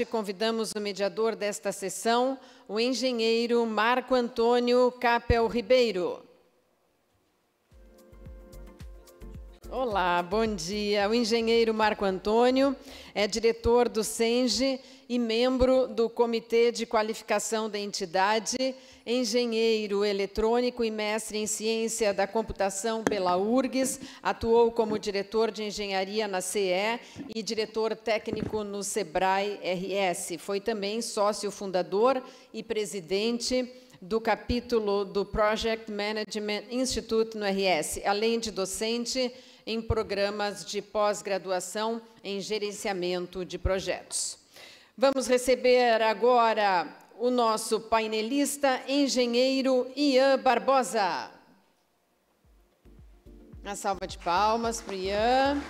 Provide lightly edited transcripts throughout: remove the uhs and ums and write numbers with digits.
Convidamos o mediador desta sessão, o engenheiro Marco Antônio Capel Ribeiro. Olá, bom dia. O engenheiro Marco Antônio é diretor do SENGE e membro do Comitê de Qualificação da entidade, engenheiro eletrônico e mestre em Ciência da Computação pela URGS, atuou como diretor de engenharia na CE e diretor técnico no Sebrae RS. Foi também sócio fundador e presidente do capítulo do Project Management Institute no RS, além de docente em programas de pós-graduação em gerenciamento de projetos. Vamos receber agora o nosso painelista, engenheiro Ian Barbosa. Uma salva de palmas para o Ian.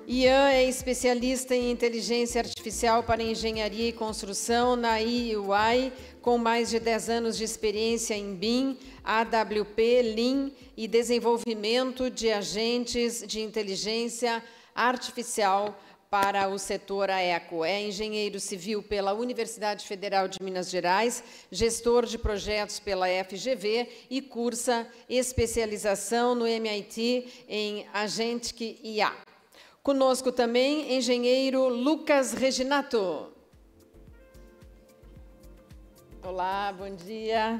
Ian é especialista em inteligência artificial para engenharia e construção na EY, com mais de 10 anos de experiência em BIM, AWP, Lean e desenvolvimento de agentes de inteligência artificial para o setor AECO. É engenheiro civil pela Universidade Federal de Minas Gerais, gestor de projetos pela FGV e cursa especialização no MIT em Agentic IA. Conosco também, engenheiro Lucas Reginato. Olá, bom dia.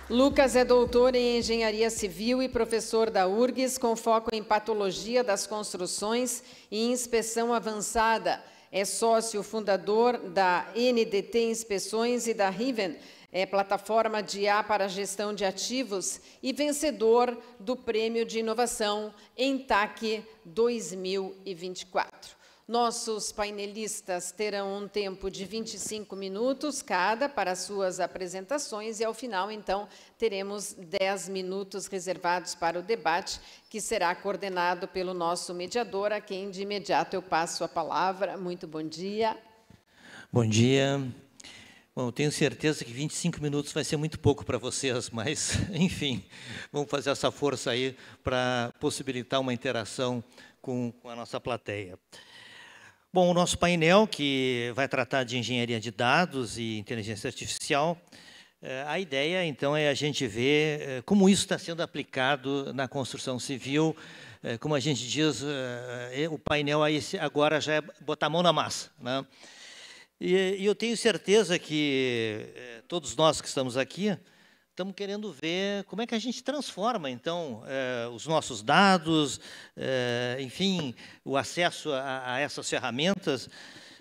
Lucas é doutor em Engenharia Civil e professor da URGS, com foco em patologia das construções e inspeção avançada. É sócio fundador da NDT Inspeções e da Riven, plataforma de IA para gestão de ativos, e vencedor do Prêmio de Inovação ENTAC 2024. Nossos painelistas terão um tempo de 25 minutos cada para suas apresentações e, ao final, então, teremos 10 minutos reservados para o debate, que será coordenado pelo nosso mediador, a quem, de imediato, eu passo a palavra. Muito bom dia. Bom dia. Bom, eu tenho certeza que 25 minutos vai ser muito pouco para vocês, mas, enfim, vamos fazer essa força aí para possibilitar uma interação com a nossa plateia. Bom, o nosso painel, que vai tratar de engenharia de dados e inteligência artificial, a ideia, então, é a gente ver como isso está sendo aplicado na construção civil. Como a gente diz, o painel aí agora já é botar a mão na massa, né? E eu tenho certeza que todos nós que estamos aqui estamos querendo ver como é que a gente transforma, então, os nossos dados, enfim, o acesso a essas ferramentas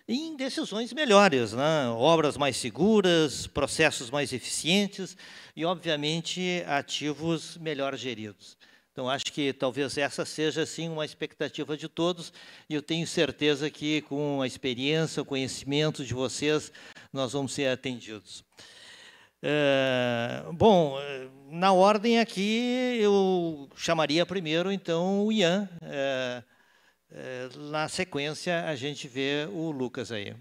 em decisões melhores, né? Obras mais seguras, processos mais eficientes e, obviamente, ativos melhor geridos. Então, acho que talvez essa seja, sim, uma expectativa de todos, e eu tenho certeza que, com a experiência, o conhecimento de vocês, nós vamos ser atendidos. Bom, na ordem aqui, eu chamaria primeiro, então, o Ian. Na sequência, a gente vê o Lucas aí.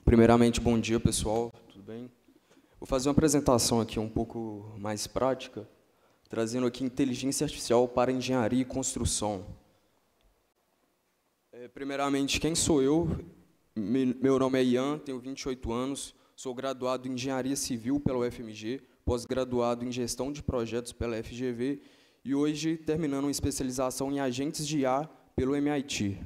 Primeiramente, bom dia, pessoal. Tudo bem? Vou fazer uma apresentação aqui um pouco mais prática, trazendo aqui inteligência artificial para engenharia e construção. Primeiramente, quem sou eu? Meu nome é Ian, tenho 28 anos, sou graduado em engenharia civil pela UFMG, pós-graduado em gestão de projetos pela FGV e hoje terminando uma especialização em agentes de IA pelo MIT.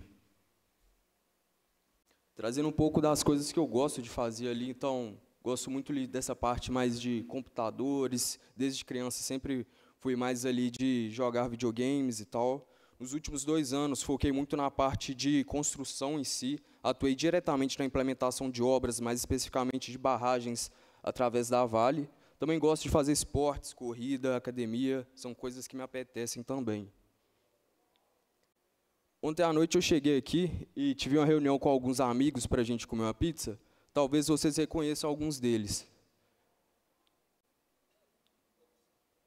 Trazendo um pouco das coisas que eu gosto de fazer ali, então, gosto muito dessa parte mais de computadores, desde criança sempre fui mais ali de jogar videogames e tal. Nos últimos 2 anos, foquei muito na parte de construção em si, atuei diretamente na implementação de obras, mais especificamente de barragens através da Vale. Também gosto de fazer esportes, corrida, academia, são coisas que me apetecem também. Ontem à noite eu cheguei aqui e tive uma reunião com alguns amigos para a gente comer uma pizza. Talvez vocês reconheçam alguns deles.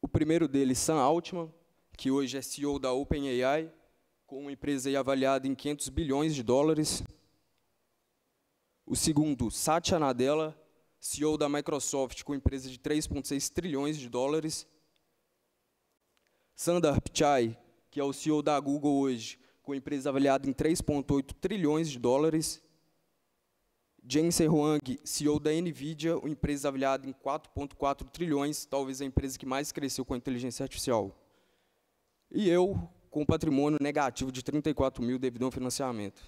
O primeiro deles, Sam Altman, que hoje é CEO da OpenAI, com uma empresa aí avaliada em 500 bilhões de dólares. O segundo, Satya Nadella, CEO da Microsoft, com empresa de 3,6 trilhões de dólares. Sundar Pichai, que é o CEO da Google hoje, com empresa avaliada em 3,8 trilhões de dólares. Jensen Huang, CEO da NVIDIA, uma empresa avaliada em 4,4 trilhões, talvez a empresa que mais cresceu com a inteligência artificial. E eu, com patrimônio negativo de 34 mil devido a um financiamento.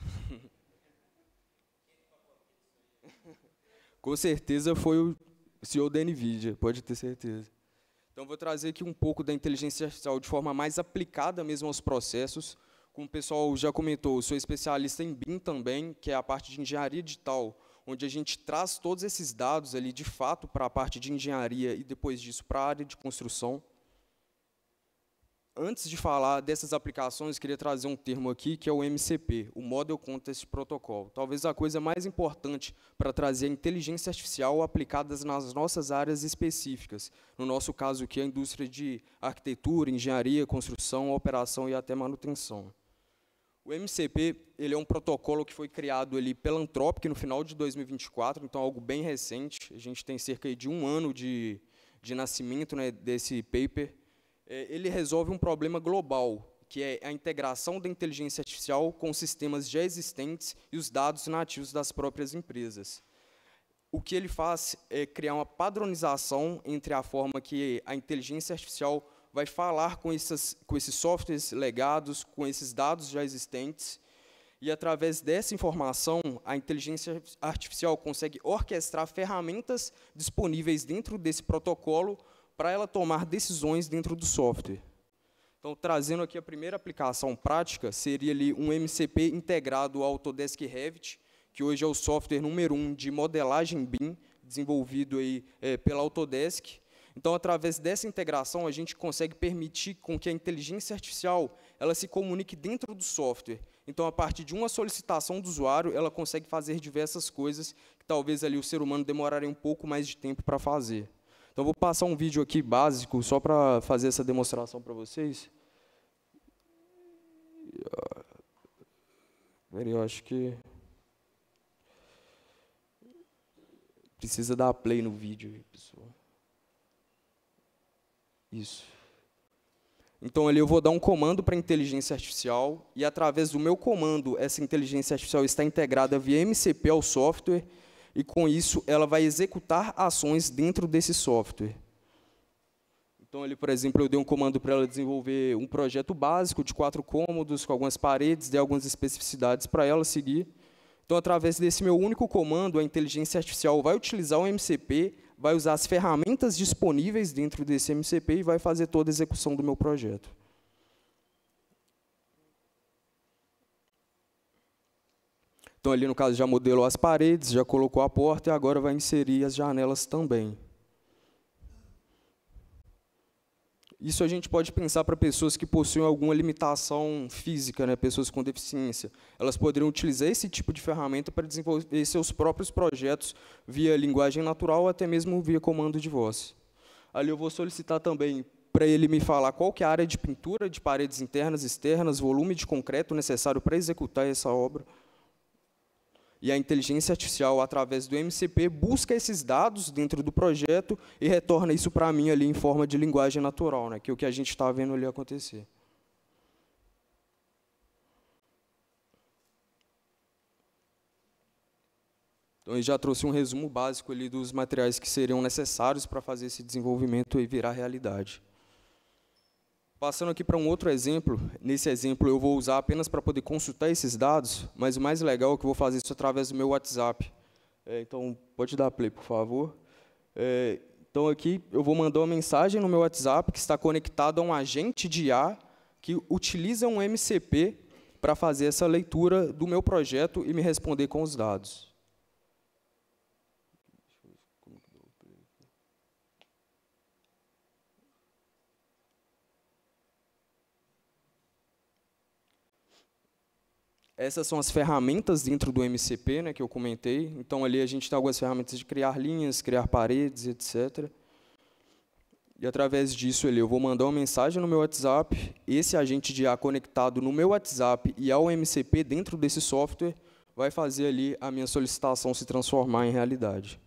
Com certeza foi o CEO da NVIDIA, pode ter certeza. Então, vou trazer aqui um pouco da inteligência artificial de forma mais aplicada mesmo aos processos. Como o pessoal já comentou, eu sou especialista em BIM também, que é a parte de engenharia digital, onde a gente traz todos esses dados ali, de fato, para a parte de engenharia e, depois disso, para a área de construção. Antes de falar dessas aplicações, queria trazer um termo aqui, que é o MCP, o Model Context Protocol. Talvez a coisa mais importante para trazer a inteligência artificial aplicada nas nossas áreas específicas. No nosso caso aqui, a indústria de arquitetura, engenharia, construção, operação e até manutenção. O MCP ele é um protocolo que foi criado ali pela Anthropic no final de 2024, então algo bem recente. A gente tem cerca de 1 ano de nascimento, né, desse paper. Ele resolve um problema global, que é a integração da inteligência artificial com sistemas já existentes e os dados nativos das próprias empresas. O que ele faz é criar uma padronização entre a forma que a inteligência artificial vai falar com esses softwares legados, com esses dados já existentes, e, através dessa informação, a inteligência artificial consegue orquestrar ferramentas disponíveis dentro desse protocolo para ela tomar decisões dentro do software. Então, trazendo aqui a primeira aplicação prática, seria ali um MCP integrado ao Autodesk Revit, que hoje é o software número 1 de modelagem BIM, desenvolvido aí, pela Autodesk. Então, através dessa integração, a gente consegue permitir com que a inteligência artificial ela se comunique dentro do software. Então, a partir de uma solicitação do usuário, ela consegue fazer diversas coisas que talvez ali o ser humano demoraria um pouco mais de tempo para fazer. Então, vou passar um vídeo aqui básico, só para fazer essa demonstração para vocês. Eu acho que precisa dar play no vídeo, pessoal. Isso. Então, ali eu vou dar um comando para a inteligência artificial, e, através do meu comando, essa inteligência artificial está integrada via MCP ao software, e, com isso, ela vai executar ações dentro desse software. Então, ali, por exemplo, eu dei um comando para ela desenvolver um projeto básico de 4 cômodos, com algumas paredes, dei algumas especificidades para ela seguir. Então, através desse meu único comando, a inteligência artificial vai utilizar o MCP, vai usar as ferramentas disponíveis dentro desse MCP e vai fazer toda a execução do meu projeto. Então, ali, no caso, já modelou as paredes, já colocou a porta e agora vai inserir as janelas também. Isso a gente pode pensar para pessoas que possuem alguma limitação física, né, pessoas com deficiência. Elas poderiam utilizar esse tipo de ferramenta para desenvolver seus próprios projetos via linguagem natural ou até mesmo via comando de voz. Ali eu vou solicitar também para ele me falar qual que é a área de pintura, de paredes internas, externas, volume de concreto necessário para executar essa obra. E a inteligência artificial, através do MCP, busca esses dados dentro do projeto e retorna isso para mim ali em forma de linguagem natural, né, que é o que a gente está vendo ali acontecer. Então, eu já trouxe um resumo básico ali dos materiais que seriam necessários para fazer esse desenvolvimento e virar realidade. Passando aqui para um outro exemplo, nesse exemplo eu vou usar apenas para poder consultar esses dados, mas o mais legal é que eu vou fazer isso através do meu WhatsApp. Então, pode dar play, por favor. Então, aqui eu vou mandar uma mensagem no meu WhatsApp que está conectado a um agente de IA que utiliza um MCP para fazer essa leitura do meu projeto e me responder com os dados. Essas são as ferramentas dentro do MCP, né, que eu comentei. Então, ali a gente tem algumas ferramentas de criar linhas, criar paredes, etc. E, através disso, eu vou mandar uma mensagem no meu WhatsApp, esse agente de IA conectado no meu WhatsApp e ao MCP dentro desse software vai fazer ali a minha solicitação se transformar em realidade.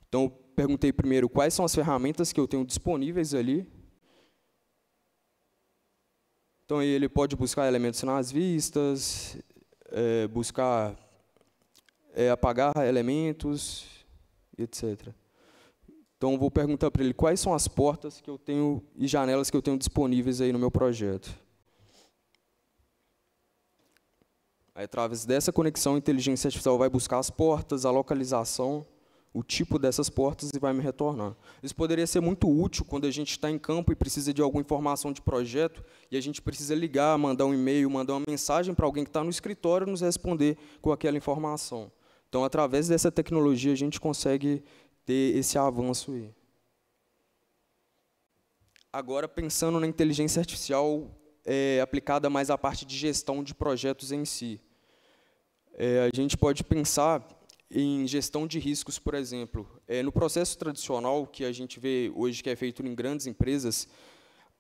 Então, eu perguntei primeiro quais são as ferramentas que eu tenho disponíveis ali. Então, aí ele pode buscar elementos nas vistas, buscar apagar elementos, etc. Então, eu vou perguntar para ele quais são as portas que eu tenho e janelas que eu tenho disponíveis aí no meu projeto. Aí, através dessa conexão, a inteligência artificial vai buscar as portas, a localização, o tipo dessas portas e vai me retornar. Isso poderia ser muito útil quando a gente está em campo e precisa de alguma informação de projeto e a gente precisa ligar, mandar um e-mail, mandar uma mensagem para alguém que está no escritório nos responder com aquela informação. Então, através dessa tecnologia, a gente consegue ter esse avanço aí. Agora, pensando na inteligência artificial aplicada mais à parte de gestão de projetos em si. A gente pode pensar em gestão de riscos, por exemplo. No processo tradicional que a gente vê hoje, que é feito em grandes empresas,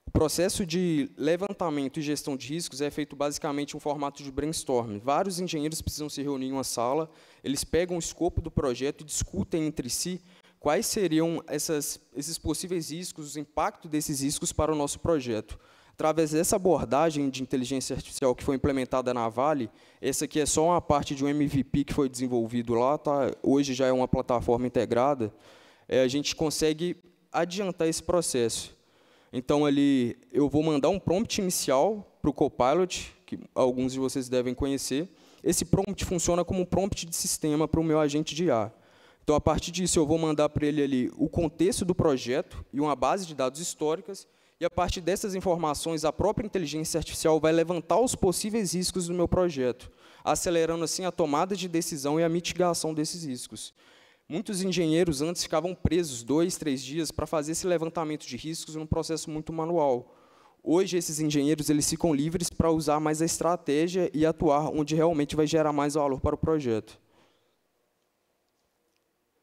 o processo de levantamento e gestão de riscos é feito basicamente em um formato de brainstorm. Vários engenheiros precisam se reunir em uma sala, eles pegam o escopo do projeto e discutem entre si quais seriam esses possíveis riscos, o impacto desses riscos para o nosso projeto. Através dessa abordagem de inteligência artificial que foi implementada na Vale, essa aqui é só uma parte de um MVP que foi desenvolvido lá, tá? Hoje já é uma plataforma integrada, a gente consegue adiantar esse processo. Então, ali, eu vou mandar um prompt inicial para o Copilot, que alguns de vocês devem conhecer. Esse prompt funciona como um prompt de sistema para o meu agente de IA. Então, a partir disso, eu vou mandar para ele ali o contexto do projeto e uma base de dados históricas, e, a partir dessas informações, a própria inteligência artificial vai levantar os possíveis riscos do meu projeto, acelerando, assim, a tomada de decisão e a mitigação desses riscos. Muitos engenheiros antes ficavam presos 2, 3 dias para fazer esse levantamento de riscos num processo muito manual. Hoje, esses engenheiros eles ficam livres para usar mais a estratégia e atuar onde realmente vai gerar mais valor para o projeto.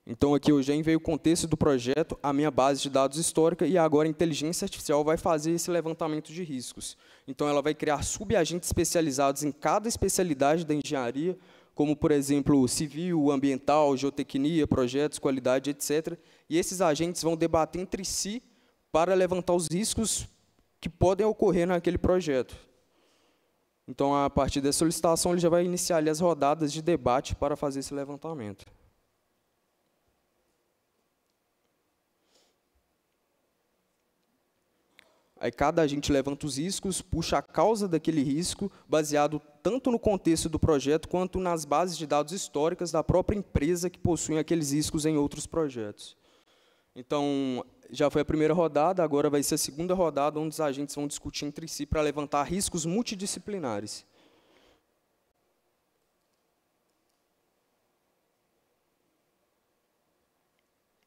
Então, aqui eu já enviei o contexto do projeto, a minha base de dados histórica, e agora a inteligência artificial vai fazer esse levantamento de riscos. Então, ela vai criar subagentes especializados em cada especialidade da engenharia, como, por exemplo, civil, ambiental, geotecnia, projetos, qualidade, etc. E esses agentes vão debater entre si para levantar os riscos que podem ocorrer naquele projeto. Então, a partir dessa solicitação, ele já vai iniciar ali as rodadas de debate para fazer esse levantamento. Aí cada agente levanta os riscos, puxa a causa daquele risco, baseado tanto no contexto do projeto, quanto nas bases de dados históricas da própria empresa que possuem aqueles riscos em outros projetos. Então, já foi a primeira rodada, agora vai ser a segunda rodada, onde os agentes vão discutir entre si para levantar riscos multidisciplinares.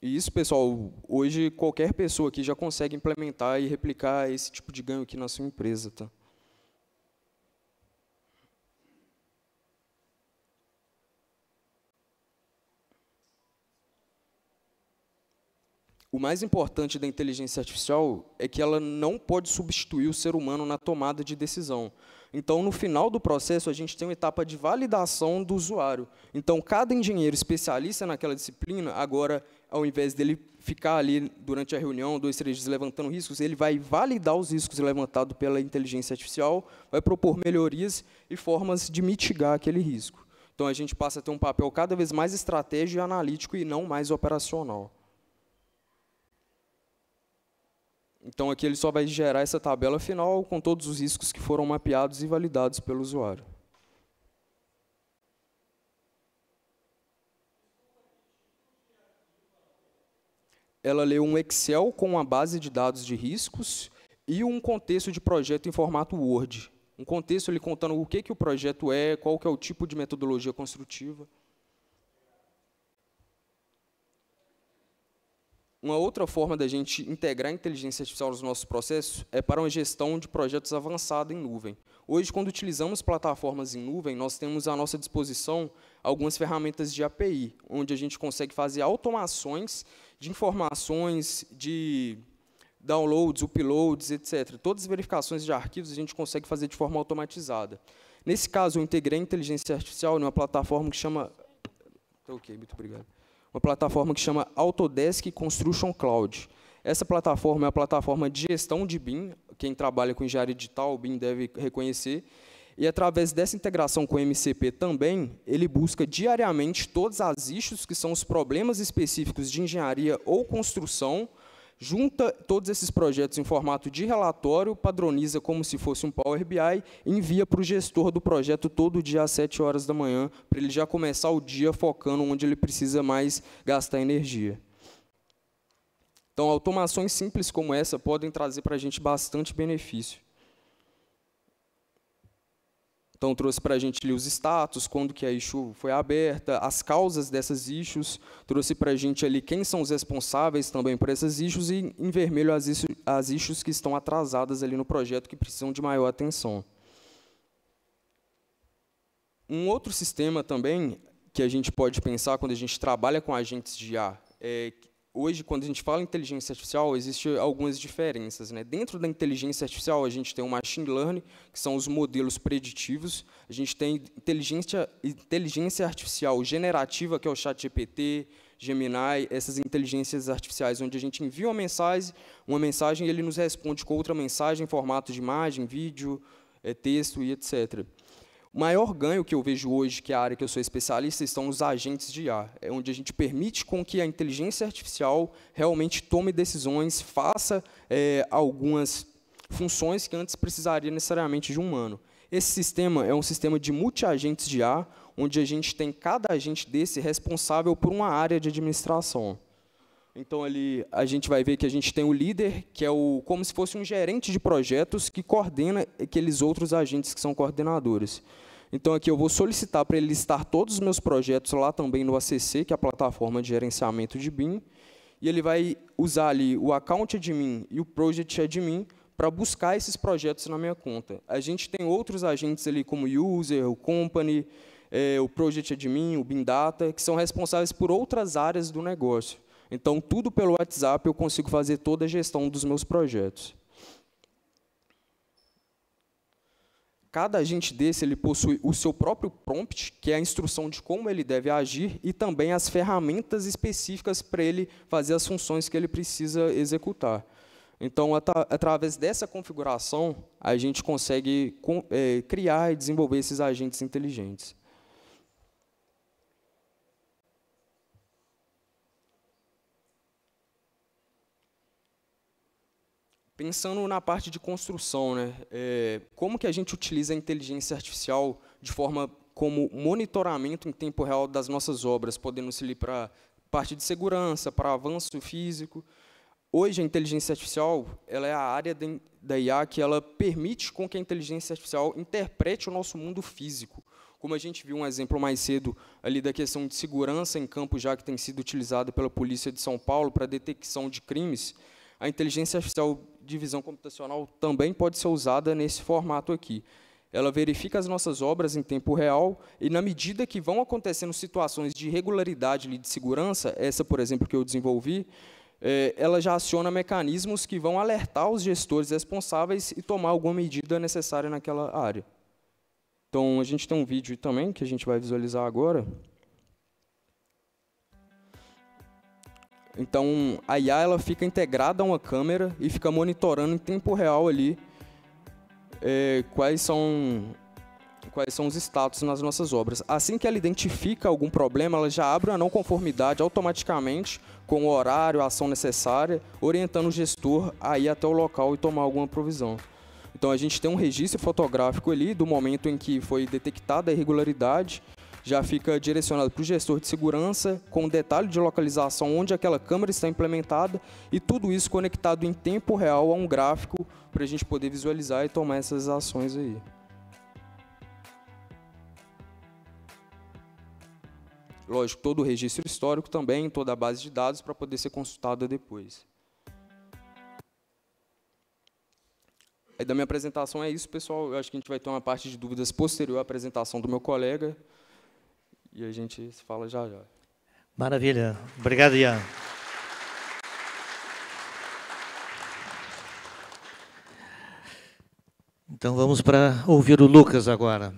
E isso, pessoal, hoje qualquer pessoa aqui já consegue implementar e replicar esse tipo de ganho aqui na sua empresa, tá? O mais importante da inteligência artificial é que ela não pode substituir o ser humano na tomada de decisão. Então, no final do processo, a gente tem uma etapa de validação do usuário. Então, cada engenheiro especialista naquela disciplina, agora, ao invés dele ficar ali durante a reunião, 2, 3 dias levantando riscos, ele vai validar os riscos levantados pela inteligência artificial, vai propor melhorias e formas de mitigar aquele risco. Então, a gente passa a ter um papel cada vez mais estratégico e analítico e não mais operacional. Então, aqui ele só vai gerar essa tabela final com todos os riscos que foram mapeados e validados pelo usuário. Ela lê um Excel com uma base de dados de riscos e um contexto de projeto em formato Word. Um contexto ele contando o que o projeto é, qual que é o tipo de metodologia construtiva. Uma outra forma da gente integrar a inteligência artificial nos nossos processos é para uma gestão de projetos avançada em nuvem. Hoje, quando utilizamos plataformas em nuvem, nós temos à nossa disposição algumas ferramentas de API, onde a gente consegue fazer automações de informações, de downloads, uploads, etc. Todas as verificações de arquivos a gente consegue fazer de forma automatizada. Nesse caso, eu integrei a inteligência artificial numa plataforma que chama... Ok, muito obrigado. Uma plataforma que chama Autodesk Construction Cloud. Essa plataforma é a plataforma de gestão de BIM, quem trabalha com engenharia digital, o BIM deve reconhecer, e através dessa integração com o MCP também, ele busca diariamente todas as issues, que são os problemas específicos de engenharia ou construção, junta todos esses projetos em formato de relatório, padroniza como se fosse um Power BI e envia para o gestor do projeto todo dia às 7 horas da manhã, para ele já começar o dia focando onde ele precisa mais gastar energia. Então, automações simples como essa podem trazer para a gente bastante benefício. Então, trouxe para a gente ali os status, quando que a issue foi aberta, as causas dessas issues, trouxe para a gente ali quem são os responsáveis também por essas issues e, em vermelho, as issues que estão atrasadas ali no projeto, que precisam de maior atenção. Um outro sistema também que a gente pode pensar quando a gente trabalha com agentes de IA é hoje, quando a gente fala em inteligência artificial, existem algumas diferenças, né? Dentro da inteligência artificial, a gente tem o machine learning, que são os modelos preditivos. A gente tem inteligência artificial generativa, que é o ChatGPT, Gemini, essas inteligências artificiais, onde a gente envia uma mensagem e ele nos responde com outra mensagem em formato de imagem, vídeo, texto e etc. O maior ganho que eu vejo hoje, que é a área que eu sou especialista, estão nos agentes de IA, onde a gente permite com que a inteligência artificial realmente tome decisões, faça algumas funções que antes precisaria necessariamente de um humano. Esse sistema é um sistema de multi-agentes de IA, onde a gente tem cada agente desse responsável por uma área de administração. Então, ali, a gente vai ver que a gente tem o líder, que é como se fosse um gerente de projetos que coordena aqueles outros agentes que são coordenadores. Então, aqui eu vou solicitar para ele listar todos os meus projetos lá também no ACC, que é a plataforma de gerenciamento de BIM, e ele vai usar ali o Account Admin e o Project Admin para buscar esses projetos na minha conta. A gente tem outros agentes ali, como o User, o Company, o Project Admin, o BIM Data, que são responsáveis por outras áreas do negócio. Então, tudo pelo WhatsApp eu consigo fazer toda a gestão dos meus projetos. Cada agente desse ele possui o seu próprio prompt, que é a instrução de como ele deve agir, e também as ferramentas específicas para ele fazer as funções que ele precisa executar. Então, através dessa configuração, a gente consegue criar e desenvolver esses agentes inteligentes. Pensando na parte de construção, né, como que a gente utiliza a inteligência artificial de forma como monitoramento em tempo real das nossas obras, podendo se ir para parte de segurança, para avanço físico. Hoje, a inteligência artificial ela é a área da IA que ela permite com que a inteligência artificial interprete o nosso mundo físico. Como a gente viu um exemplo mais cedo ali da questão de segurança em campo, já que tem sido utilizada pela Polícia de São Paulo para detecção de crimes, a inteligência artificial de visão computacional também pode ser usada nesse formato aqui. Ela verifica as nossas obras em tempo real e, na medida que vão acontecendo situações de irregularidade de segurança, essa, por exemplo, que eu desenvolvi, ela já aciona mecanismos que vão alertar os gestores responsáveis e tomar alguma medida necessária naquela área. Então, a gente tem um vídeo também que a gente vai visualizar agora. Então, a IA ela fica integrada a uma câmera e fica monitorando em tempo real ali quais são os status nas nossas obras. Assim que ela identifica algum problema, ela já abre uma não conformidade automaticamente com o horário, a ação necessária, orientando o gestor a ir até o local e tomar alguma provisão. Então, a gente tem um registro fotográfico ali do momento em que foi detectada a irregularidade, já fica direcionado para o gestor de segurança, com detalhe de localização onde aquela câmera está implementada, e tudo isso conectado em tempo real a um gráfico para a gente poder visualizar e tomar essas ações aí. lógico, todo o registro histórico também, toda a base de dados para poder ser consultada depois. Aí da minha apresentação é isso, pessoal. Eu acho que a gente vai ter uma parte de dúvidas posterior à apresentação do meu colega. E a gente se fala já já. Maravilha. Obrigado, Ian. Então vamos para ouvir o Lucas agora.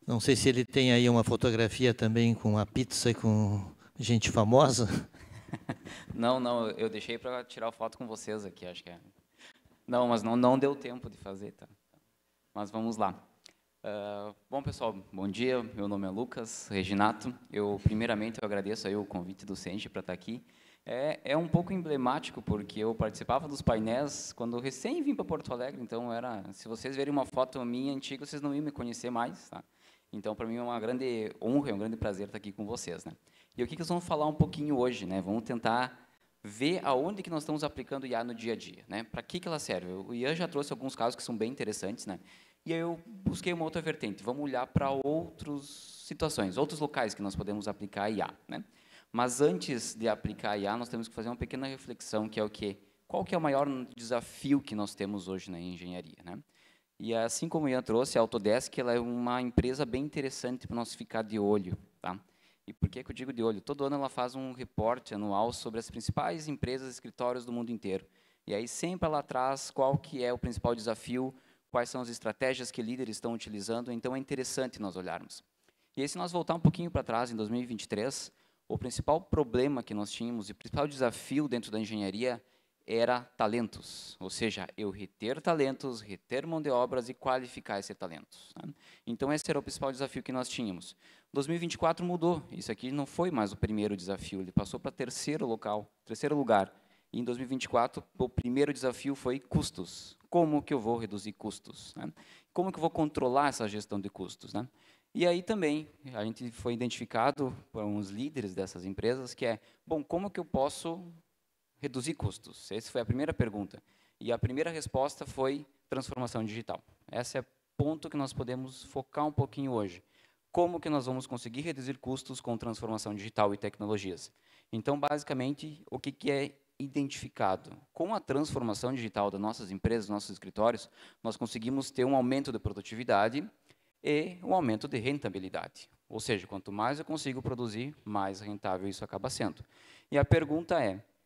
Não sei se ele tem aí uma fotografia também com a pizza e com gente famosa. Não, eu deixei para tirar foto com vocês aqui, acho que é. Não, mas não deu tempo de fazer, tá? Mas vamos lá. Bom, pessoal, bom dia. Meu nome é Lucas Reginato. Primeiramente, eu agradeço aí o convite do Senge para estar aqui. É um pouco emblemático, porque eu participava dos painéis quando eu recém vim para Porto Alegre, então se vocês verem uma foto minha antiga, vocês não iam me conhecer mais, tá? Então, para mim é uma grande honra, é um grande prazer estar aqui com vocês, né? E o que nós vamos falar um pouquinho hoje, né? Vamos tentar ver aonde que nós estamos aplicando IA no dia a dia, né? Para que ela serve? O Ian já trouxe alguns casos que são bem interessantes, né? E aí eu busquei uma outra vertente. Vamos olhar para outras situações, outros locais que nós podemos aplicar IA, né? Mas antes de aplicar IA, nós temos que fazer uma pequena reflexão, que é o quê? Qual que é o maior desafio que nós temos hoje na engenharia, né? E assim como o Ian trouxe, a Autodesk ela é uma empresa bem interessante para nós ficar de olho, tá? E por que eu digo de olho? Todo ano ela faz um reporte anual sobre as principais empresas e escritórios do mundo inteiro. E aí sempre ela traz qual que é o principal desafio, quais são as estratégias que líderes estão utilizando, então é interessante nós olharmos. E aí se nós voltar um pouquinho para trás, em 2023, o principal problema que nós tínhamos, e o principal desafio dentro da engenharia era talentos, ou seja, eu reter talentos, reter mão de obras e qualificar esses talentos, né? Então esse era o principal desafio que nós tínhamos. 2024 mudou, isso aqui não foi mais o primeiro desafio, ele passou para terceiro lugar. E em 2024, o primeiro desafio foi custos. Como que eu vou reduzir custos, né? Como que eu vou controlar essa gestão de custos, né? E aí também, a gente foi identificado por uns líderes dessas empresas, que bom, como que eu posso reduzir custos? Essa foi a primeira pergunta. E a primeira resposta foi transformação digital. Esse é o ponto que nós podemos focar um pouquinho hoje. Como que nós vamos conseguir reduzir custos com transformação digital e tecnologias? Então, basicamente, o que é identificado? Com a transformação digital das nossas empresas, dos nossos escritórios, nós conseguimos ter um aumento de produtividade e um aumento de rentabilidade. Ou seja, quanto mais eu consigo produzir, mais rentável isso acaba sendo. E a pergunta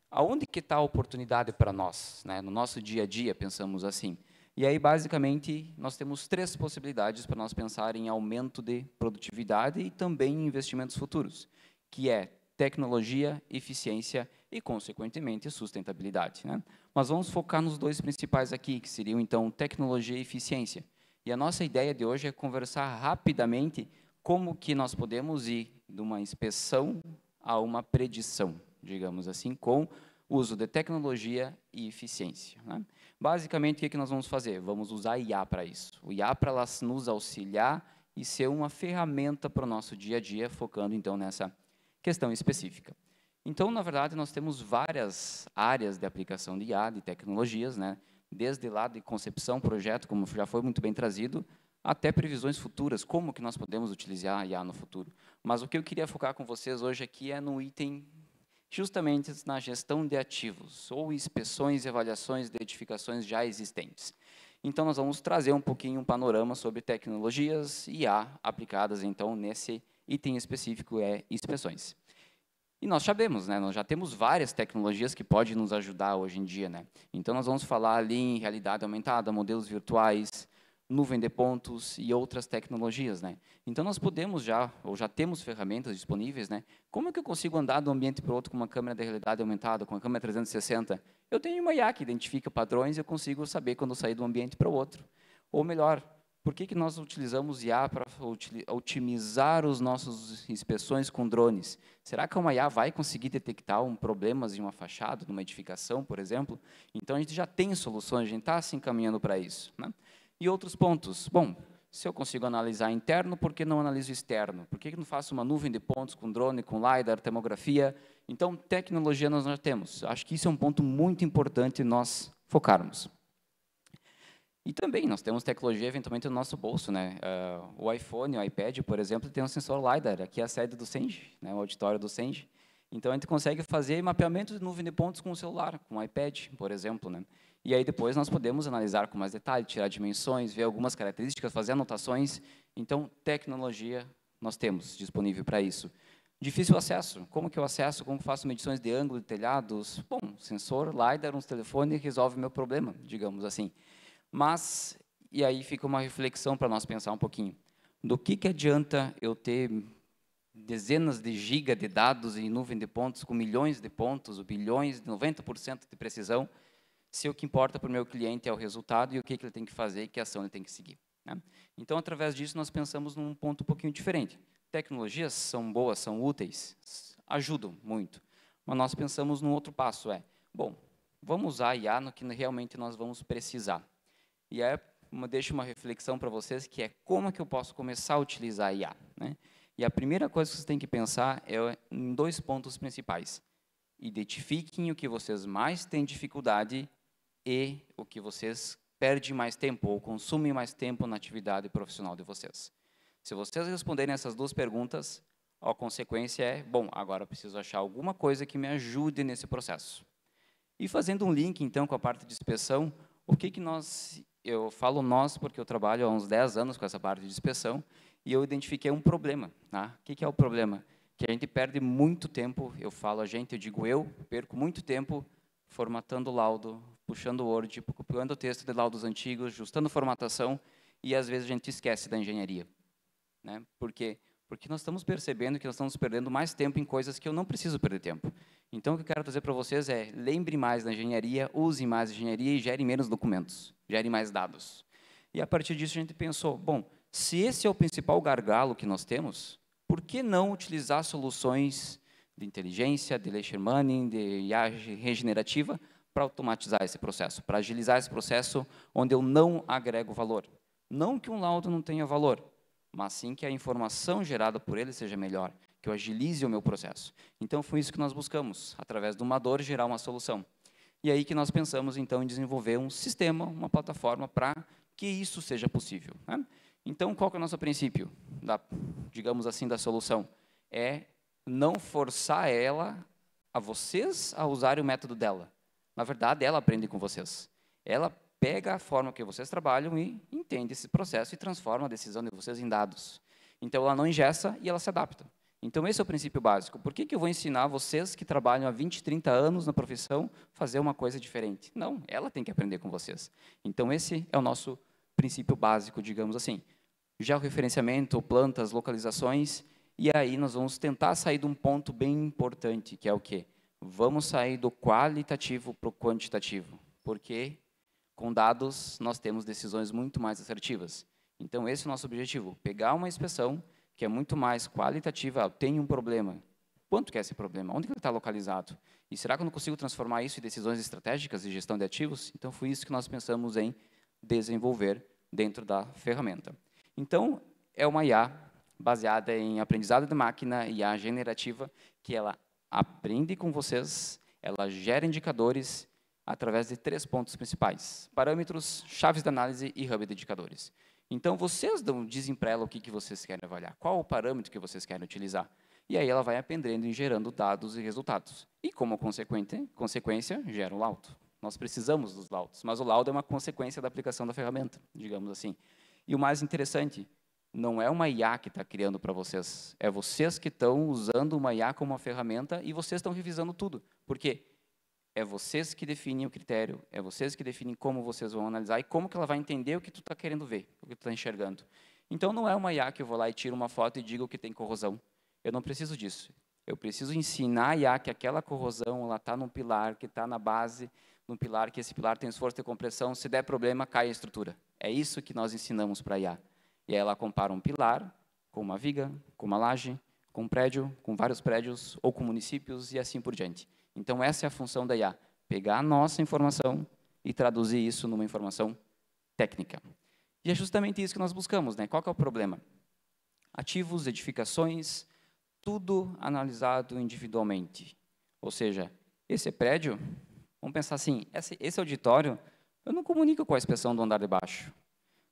aonde que está a oportunidade para nós, né? No nosso dia a dia, pensamos assim. E aí, basicamente, nós temos 3 possibilidades para nós pensar em aumento de produtividade e também em investimentos futuros, que é tecnologia, eficiência e, consequentemente, sustentabilidade, né? Mas vamos focar nos 2 principais aqui, que seriam, então, tecnologia e eficiência. E a nossa ideia de hoje é conversar rapidamente como que nós podemos ir de uma inspeção a uma predição, digamos assim, com uso de tecnologia e eficiência, né? Basicamente, o que nós vamos fazer? Vamos usar IA para isso. O IA para nos auxiliar e ser uma ferramenta para o nosso dia a dia, focando, então, nessa questão específica. Então, na verdade, nós temos várias áreas de aplicação de IA, de tecnologias, né? Desde lá de concepção, projeto, como já foi muito bem trazido, até previsões futuras, como que nós podemos utilizar a IA no futuro. Mas o que eu queria focar com vocês hoje aqui é no item, justamente na gestão de ativos, ou inspeções e avaliações de edificações já existentes. Então, nós vamos trazer um pouquinho um panorama sobre tecnologias IA aplicadas, então, nesse item específico, inspeções. E nós sabemos, né, nós já temos várias tecnologias que podem nos ajudar hoje em dia, né? Então, nós vamos falar ali em realidade aumentada, modelos virtuais, nuvem de pontos e outras tecnologias, né? Então, nós podemos já temos ferramentas disponíveis, né? Como é que eu consigo andar de um ambiente para o outro com uma câmera de realidade aumentada, com uma câmera 360? Eu tenho uma IA que identifica padrões e eu consigo saber quando eu sair de um ambiente para o outro. Ou melhor, por que nós utilizamos IA para otimizar os nossos inspeções com drones? Será que uma IA vai conseguir detectar problemas em uma fachada, numa edificação, por exemplo? Então, a gente já tem soluções, a gente está se encaminhando para isso, né? E outros pontos. Bom, se eu consigo analisar interno, por que não analiso externo? Por que não faço uma nuvem de pontos com drone, com LiDAR, termografia? Então, tecnologia nós já temos. Acho que isso é um ponto muito importante nós focarmos. E também nós temos tecnologia eventualmente no nosso bolso, né? O iPhone, o iPad, por exemplo, tem um sensor LiDAR, aqui é a sede do Senge, né? O auditório do Senge. Então a gente consegue fazer mapeamento de nuvem de pontos com o celular, com o iPad, por exemplo, né? E aí depois nós podemos analisar com mais detalhe, tirar dimensões, ver algumas características, fazer anotações. Então tecnologia nós temos disponível para isso. Difícil acesso. Como que eu acesso? Como faço medições de ângulo de telhados? Bom, sensor, LiDAR, uns telefones, resolve o meu problema, digamos assim. Mas, e aí fica uma reflexão para nós pensar um pouquinho. Do que adianta eu ter dezenas de gigas de dados em nuvem de pontos, com milhões de pontos, ou bilhões, 90% de precisão, se o que importa para o meu cliente é o resultado e o que ele tem que fazer e que ação ele tem que seguir, né? Então, através disso, nós pensamos num ponto um pouquinho diferente. Tecnologias são boas, são úteis, ajudam muito, mas nós pensamos num outro passo, bom, vamos usar a IA no que realmente nós vamos precisar. E aí, deixo uma reflexão para vocês, que é como é que eu posso começar a utilizar a IA, né? E a primeira coisa que vocês têm que pensar é em 2 pontos principais. Identifiquem o que vocês mais têm dificuldade e o que vocês perdem mais tempo ou consumem mais tempo na atividade profissional de vocês. Se vocês responderem essas 2 perguntas, a consequência é, bom, agora eu preciso achar alguma coisa que me ajude nesse processo. E fazendo um link, então, com a parte de inspeção, o que eu falo nós porque eu trabalho há uns 10 anos com essa parte de inspeção, e eu identifiquei um problema, tá? O que é o problema? Que a gente perde muito tempo, eu falo a gente, eu digo eu, perco muito tempo formatando laudo, puxando o Word, copiando o texto de laudos antigos, ajustando formatação, e às vezes a gente esquece da engenharia, né? Por quê? Porque nós estamos percebendo que nós estamos perdendo mais tempo em coisas que eu não preciso perder tempo. Então, o que eu quero trazer para vocês é, lembre mais da engenharia, use mais engenharia e gere menos documentos, gere mais dados. E, a partir disso, a gente pensou, bom, se esse é o principal gargalo que nós temos, por que não utilizar soluções de inteligência, de machine learning, de IA regenerativa, para automatizar esse processo, para agilizar esse processo onde eu não agrego valor? Não que um laudo não tenha valor, mas sim que a informação gerada por ele seja melhor, que eu agilize o meu processo. Então, foi isso que nós buscamos, através de uma dor, gerar uma solução. E aí que nós pensamos, então, em desenvolver um sistema, uma plataforma para que isso seja possível, né? Então, qual que é o nosso princípio, digamos assim, da solução? É não forçar ela, a vocês, a usarem o método dela. Na verdade, ela aprende com vocês. Ela pega a forma que vocês trabalham e entende esse processo e transforma a decisão de vocês em dados. Então, ela não engessa e ela se adapta. Então, esse é o princípio básico. Por que eu vou ensinar vocês que trabalham há 20, 30 anos na profissão a fazer uma coisa diferente? Não, ela tem que aprender com vocês. Então, esse é o nosso princípio básico, digamos assim. Já o referenciamento, plantas, localizações, e aí nós vamos tentar sair de um ponto bem importante, que é o quê? Vamos sair do qualitativo para o quantitativo, porque com dados nós temos decisões muito mais assertivas. Então, esse é o nosso objetivo, pegar uma inspeção que é muito mais qualitativa, tem um problema. Quanto que é esse problema? Onde ele está localizado? E será que eu não consigo transformar isso em decisões estratégicas de gestão de ativos? Então, foi isso que nós pensamos em desenvolver dentro da ferramenta. Então, é uma IA baseada em aprendizado de máquina, IA generativa, que ela aprende com vocês, ela gera indicadores através de 3 pontos principais: parâmetros, chaves de análise e hub de indicadores. Então, vocês dizem para ela o que vocês querem avaliar, qual o parâmetro que vocês querem utilizar. E aí ela vai aprendendo e gerando dados e resultados. E, como consequência, gera o laudo. Nós precisamos dos laudos, mas o laudo é uma consequência da aplicação da ferramenta, digamos assim. E o mais interessante, não é uma IA que está criando para vocês, é vocês que estão usando uma IA como uma ferramenta e vocês estão revisando tudo. Por quê? É vocês que definem o critério, é vocês que definem como vocês vão analisar e como que ela vai entender o que tu está querendo ver, o que tu está enxergando. Então, não é uma IA que eu vou lá e tiro uma foto e digo que tem corrosão. Eu não preciso disso. Eu preciso ensinar a IA que aquela corrosão está num pilar, que está na base, num pilar, que esse pilar tem esforço de compressão, se der problema, cai a estrutura. É isso que nós ensinamos para a IA. E aí ela compara um pilar com uma viga, com uma laje, com um prédio, com vários prédios, ou com municípios, e assim por diante. Então, essa é a função da IA, pegar a nossa informação e traduzir isso numa informação técnica. E é justamente isso que nós buscamos, né? Qual que é o problema? Ativos, edificações, tudo analisado individualmente. Ou seja, esse prédio, vamos pensar assim, esse auditório, eu não comunico com a inspeção do andar de baixo.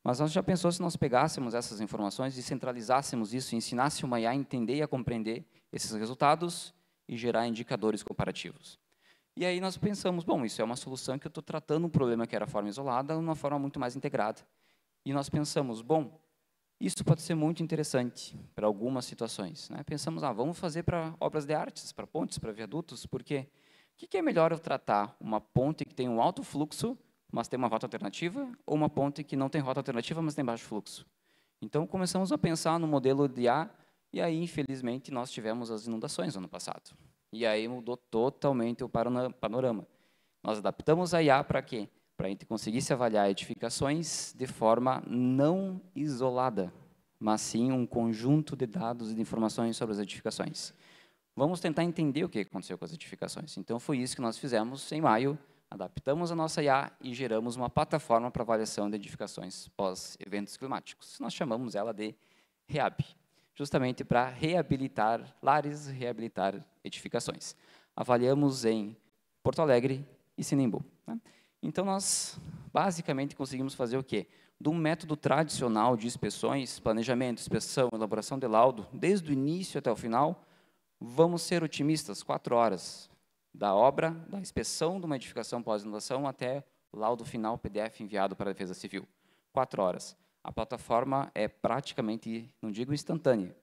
Mas nós já pensou se nós pegássemos essas informações e centralizássemos isso, e ensinássemos uma IA a entender e a compreender esses resultados e gerar indicadores comparativos. E aí nós pensamos, bom, isso é uma solução que eu estou tratando um problema que era forma isolada, de uma forma muito mais integrada. E nós pensamos, bom, isso pode ser muito interessante para algumas situações, né? Pensamos, vamos fazer para obras de artes, para pontes, para viadutos, porque o que é melhor eu tratar uma ponte que tem um alto fluxo, mas tem uma rota alternativa, ou uma ponte que não tem rota alternativa, mas tem baixo fluxo? Então, começamos a pensar no modelo de IA, e aí, infelizmente, nós tivemos as inundações no ano passado. E aí mudou totalmente o panorama. Nós adaptamos a IA para quê? Para a gente conseguisse avaliar edificações de forma não isolada, mas sim um conjunto de dados e de informações sobre as edificações. Vamos tentar entender o que aconteceu com as edificações. Então, foi isso que nós fizemos em maio, adaptamos a nossa IA e geramos uma plataforma para avaliação de edificações pós-eventos climáticos. Nós chamamos ela de REAB, justamente para reabilitar lares, reabilitar edificações. Avaliamos em Porto Alegre e Sinimbu, né? Então, nós basicamente conseguimos fazer o quê? Do método tradicional de inspeções, planejamento, inspeção, elaboração de laudo, desde o início até o final, vamos ser otimistas, 4 horas, da obra, da inspeção de uma edificação pós-inundação até o laudo final, PDF enviado para a Defesa Civil. 4 horas. A plataforma é praticamente, não digo instantânea,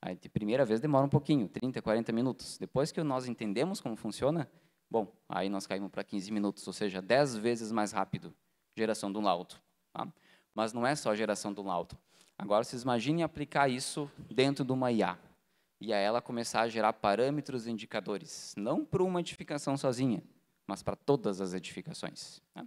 a primeira vez demora um pouquinho, 30, 40 minutos. Depois que nós entendemos como funciona, bom, aí nós caímos para 15 minutos, ou seja, 10 vezes mais rápido geração de um laudo. Tá? Mas não é só geração de um laudo. Agora, vocês imaginem aplicar isso dentro de uma IA. E aí ela começar a gerar parâmetros e indicadores, não para uma edificação sozinha, mas para todas as edificações. Tá?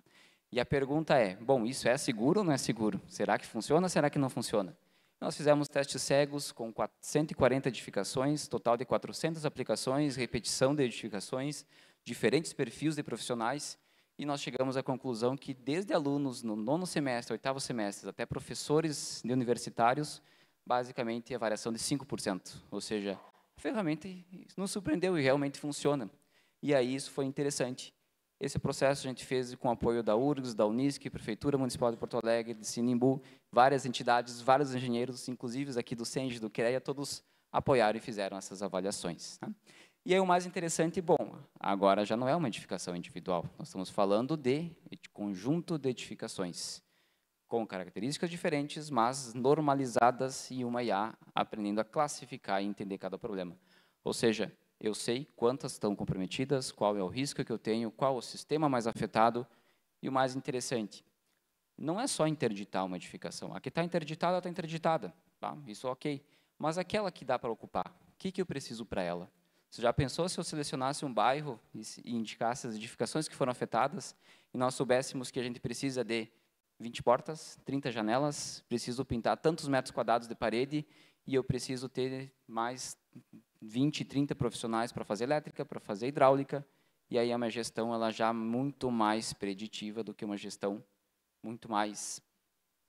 E a pergunta é, bom, isso é seguro ou não é seguro? Será que funciona ou será que não funciona? Nós fizemos testes cegos com 140 edificações, total de 400 aplicações, repetição de edificações, diferentes perfis de profissionais, e nós chegamos à conclusão que desde alunos no 9º semestre, 8º semestre, até professores de universitários, basicamente a variação de 5%, ou seja, a ferramenta nos surpreendeu e realmente funciona. E aí isso foi interessante. Esse processo a gente fez com o apoio da URGS, da Unisc, Prefeitura Municipal de Porto Alegre, de Sinimbu, várias entidades, vários engenheiros, inclusive aqui do SENGE, do CREA, todos apoiaram e fizeram essas avaliações. Tá? E aí o mais interessante, bom, agora já não é uma edificação individual, nós estamos falando de conjunto de edificações, com características diferentes, mas normalizadas e uma IA aprendendo a classificar e entender cada problema. Ou seja, eu sei quantas estão comprometidas, qual é o risco que eu tenho, qual o sistema mais afetado, e o mais interessante, não é só interditar uma edificação. A que está interditada, ela está interditada, tá? Isso ok. Mas aquela que dá para ocupar, o que eu preciso para ela? Você já pensou se eu selecionasse um bairro e indicasse as edificações que foram afetadas, e nós soubéssemos que a gente precisa de 20 portas, 30 janelas, preciso pintar tantos metros quadrados de parede, e eu preciso ter mais 20, 30 profissionais para fazer elétrica, para fazer hidráulica, e aí é uma gestão ela já muito mais preditiva do que uma gestão muito mais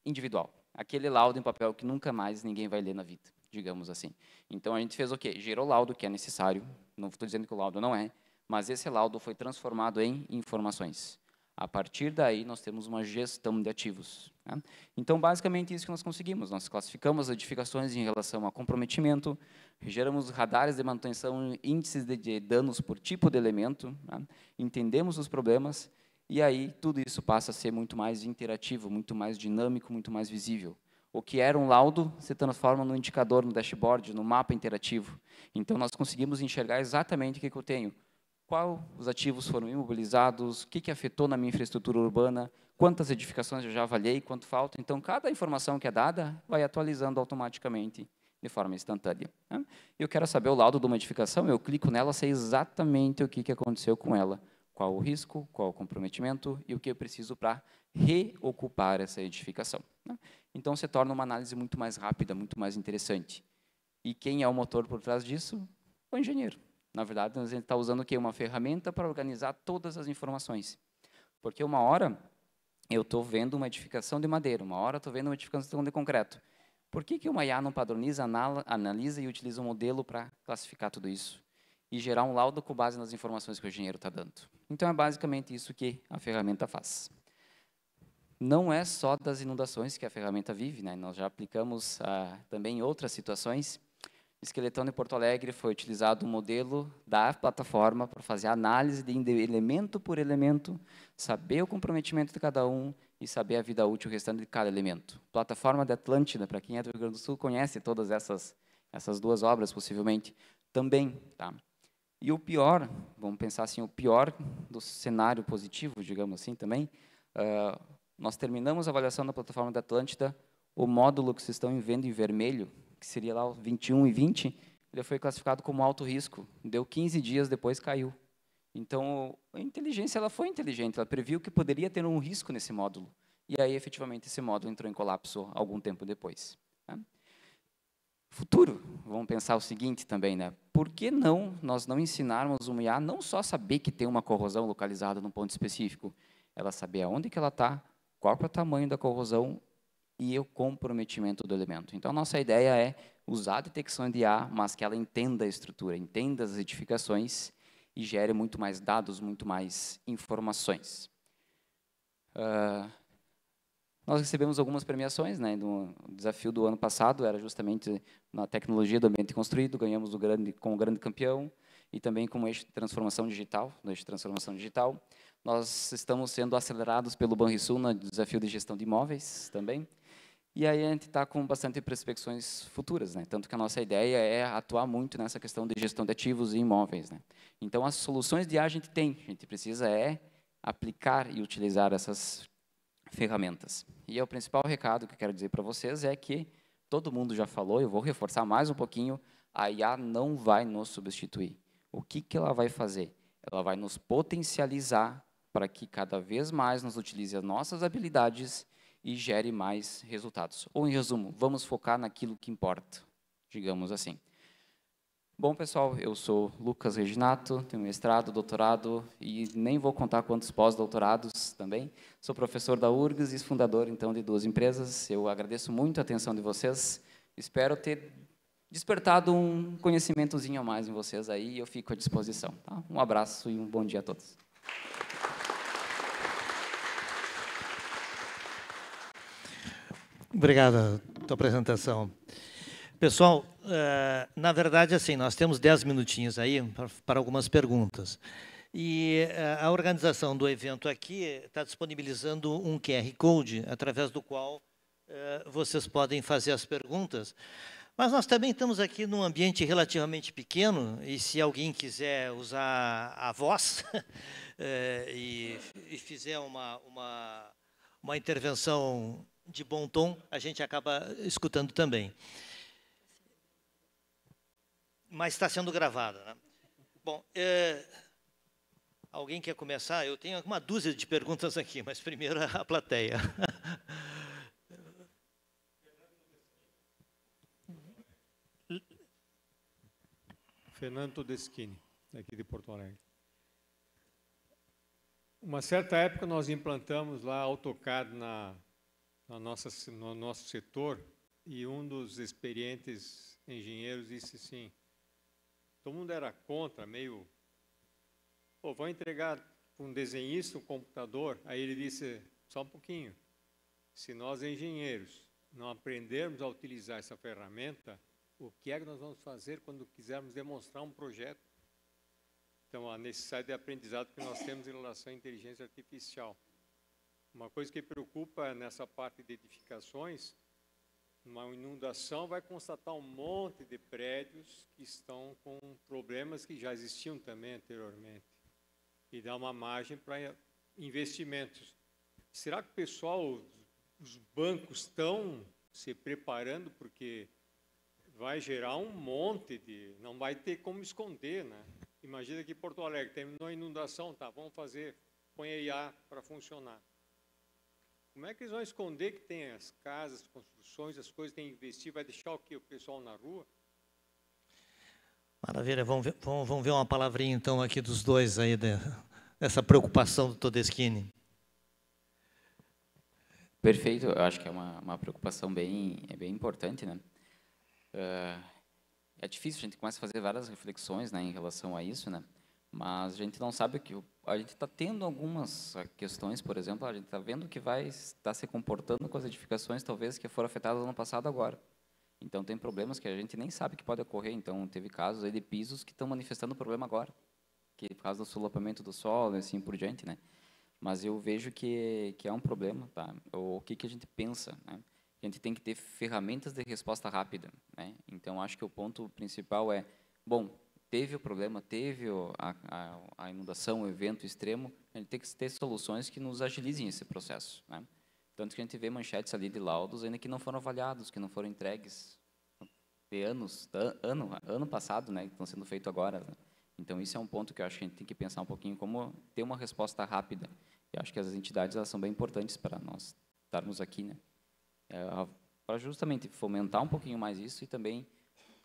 individual. Aquele laudo em papel que nunca mais ninguém vai ler na vida, digamos assim. Então, a gente fez o quê? Gerou o laudo que é necessário, não estou dizendo que o laudo não é, mas esse laudo foi transformado em informações. A partir daí, nós temos uma gestão de ativos. Né? Então, basicamente, isso que nós conseguimos. Nós classificamos as edificações em relação a comprometimento, geramos radares de manutenção, índices de danos por tipo de elemento, né? Entendemos os problemas, e aí tudo isso passa a ser muito mais interativo, muito mais dinâmico, muito mais visível. O que era um laudo se transforma num indicador, no dashboard, no mapa interativo. Então, nós conseguimos enxergar exatamente o que eu tenho. Quais os ativos foram imobilizados, o que afetou na minha infraestrutura urbana, quantas edificações eu já avaliei, quanto falta. Então, cada informação que é dada vai atualizando automaticamente, de forma instantânea. Né? Eu quero saber o laudo de uma edificação, eu clico nela, sei exatamente o que aconteceu com ela, qual o risco, qual o comprometimento e o que eu preciso para reocupar essa edificação. Né? Então, se torna uma análise muito mais rápida, muito mais interessante. E quem é o motor por trás disso? O engenheiro. Na verdade, a gente está usando o quê? Uma ferramenta para organizar todas as informações. Porque uma hora eu estou vendo uma edificação de madeira, uma hora estou vendo uma edificação de concreto. Por que uma IA não padroniza, analisa e utiliza um modelo para classificar tudo isso? E gerar um laudo com base nas informações que o engenheiro está dando. Então, é basicamente isso que a ferramenta faz. não é só das inundações que a ferramenta vive, né? Nós já aplicamos também em outras situações. Esqueletando em Porto Alegre foi utilizado um modelo da plataforma para fazer análise de elemento por elemento, saber o comprometimento de cada um e saber a vida útil restante de cada elemento. Plataforma de Atlântida, para quem é do Rio Grande do Sul, conhece todas essas duas obras, possivelmente, também. Tá? E o pior, vamos pensar assim, o pior do cenário positivo, digamos assim, também, nós terminamos a avaliação da plataforma da Atlântida, o módulo que vocês estão vendo em vermelho, que seria lá o 21 e 20, ele foi classificado como alto risco. Deu 15 dias, depois caiu. Então, a inteligência ela foi inteligente, ela previu que poderia ter um risco nesse módulo. E aí, efetivamente, esse módulo entrou em colapso algum tempo depois. Né? Futuro, vamos pensar o seguinte também, né? Por que nós não ensinarmos uma IA não só saber que tem uma corrosão localizada num ponto específico, ela saber aonde que ela está, qual é o tamanho da corrosão e o comprometimento do elemento. Então, nossa ideia é usar a detecção de IA, mas que ela entenda a estrutura, entenda as edificações e gere muito mais dados, muito mais informações. Nós recebemos algumas premiações, né? O desafio do ano passado era justamente na tecnologia do ambiente construído, ganhamos como grande campeão, e também como eixo de transformação digital, no eixo de transformação digital. Nós estamos sendo acelerados pelo Banrisul no desafio de gestão de imóveis também, e aí a gente está com bastante prospecções futuras, né? Tanto que a nossa ideia é atuar muito nessa questão de gestão de ativos e imóveis, né? Então, as soluções de IA a gente tem, a gente precisa aplicar e utilizar essas ferramentas. E o principal recado que eu quero dizer para vocês é que todo mundo já falou, eu vou reforçar mais um pouquinho, a IA não vai nos substituir. O que ela vai fazer? Ela vai nos potencializar para que cada vez mais nos utilize as nossas habilidades e gere mais resultados. Ou, em resumo, vamos focar naquilo que importa, digamos assim. Bom, pessoal, eu sou Lucas Reginato, tenho mestrado, doutorado e nem vou contar quantos pós-doutorados também. Sou professor da URGS e fundador, então, de 2 empresas. Eu agradeço muito a atenção de vocês. Espero ter despertado um conhecimentozinho a mais em vocês aí e eu fico à disposição. Tá? Um abraço e um bom dia a todos. Obrigado pela tua apresentação. Pessoal, na verdade, assim, nós temos 10 minutinhos aí para algumas perguntas. E a organização do evento aqui está disponibilizando um QR Code, através do qual vocês podem fazer as perguntas. Mas nós também estamos aqui num ambiente relativamente pequeno, e se alguém quiser usar a voz e fizer uma intervenção de bom tom, a gente acaba escutando também. Mas está sendo gravada, né? Bom, alguém quer começar? Eu tenho uma dúzia de perguntas aqui, mas primeiro a plateia. Fernando Todeschini, aqui de Porto Alegre. Uma certa época nós implantamos lá AutoCAD no nosso setor e um dos experientes engenheiros disse assim, todo mundo era contra, meio, pô, vou entregar para um desenhista um computador, aí ele disse, só um pouquinho, se nós engenheiros não aprendermos a utilizar essa ferramenta, o que é que nós vamos fazer quando quisermos demonstrar um projeto? Então, a necessidade de aprendizado que nós temos em relação à inteligência artificial. Uma coisa que preocupa nessa parte de edificações, uma inundação vai constatar um monte de prédios que estão com problemas que já existiam também anteriormente. E dá uma margem para investimentos. Será que o pessoal, os bancos estão se preparando porque vai gerar um monte de... Não vai ter como esconder, né? Imagina que Porto Alegre terminou a inundação, tá, vamos fazer, põe a IA para funcionar. Como é que eles vão esconder que tem as casas, as construções, as coisas que tem que investir? Vai deixar o quê? O pessoal na rua? Maravilha, vamos ver uma palavrinha então aqui dos dois aí, dessa preocupação do Todeschini. Perfeito, eu acho que é uma preocupação bem importante, né? É difícil, a gente começa a fazer várias reflexões, né, em relação a isso, né? Mas a gente não sabe a gente está tendo algumas questões, por exemplo, a gente está vendo que vai estar se comportando com as edificações, talvez, que foram afetadas no ano passado agora. Então, tem problemas que a gente nem sabe que pode ocorrer. Então, teve casos aí de pisos que estão manifestando problema agora, que por causa do solapamento do solo e assim por diante, né? Mas eu vejo que é um problema, tá? O que a gente pensa, né? A gente tem que ter ferramentas de resposta rápida, né? Então, acho que o ponto principal é, bom, teve o problema, teve a inundação, o evento extremo, a gente tem que ter soluções que nos agilizem esse processo, né? Tanto que a gente vê manchetes ali de laudos ainda que não foram avaliados, que não foram entregues de ano passado, né, que estão sendo feitos agora, né? Então, isso é um ponto que eu acho que a gente tem que pensar um pouquinho como ter uma resposta rápida. E acho que as entidades elas são bem importantes para nós estarmos aqui, né? Para justamente fomentar um pouquinho mais isso e também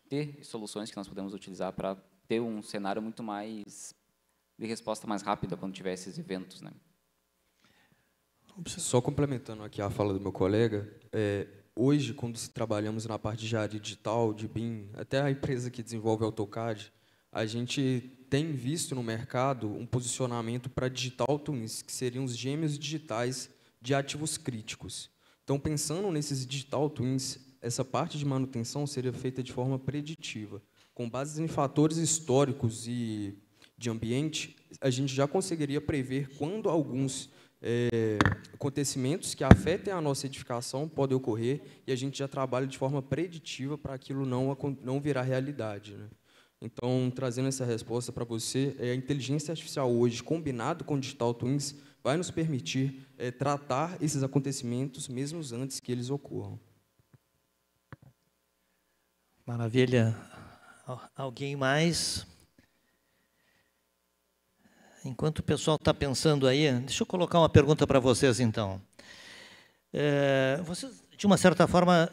ter soluções que nós podemos utilizar para ter um cenário muito mais de resposta mais rápida quando tiver esses eventos, né? Só complementando aqui a fala do meu colega, hoje, quando trabalhamos na parte de área digital, de BIM, até a empresa que desenvolve AutoCAD, a gente tem visto no mercado um posicionamento para digital twins, que seriam os gêmeos digitais de ativos críticos. Então, pensando nesses digital twins, essa parte de manutenção seria feita de forma preditiva. Com base em fatores históricos e de ambiente, a gente já conseguiria prever quando alguns acontecimentos que afetem a nossa edificação podem ocorrer e a gente já trabalha de forma preditiva para aquilo não virar realidade, né? Então, trazendo essa resposta para você, a inteligência artificial hoje, combinado com o Digital Twins, vai nos permitir tratar esses acontecimentos mesmo antes que eles ocorram. Maravilha. Alguém mais? Enquanto o pessoal está pensando aí, deixa eu colocar uma pergunta para vocês, então. Vocês, de uma certa forma,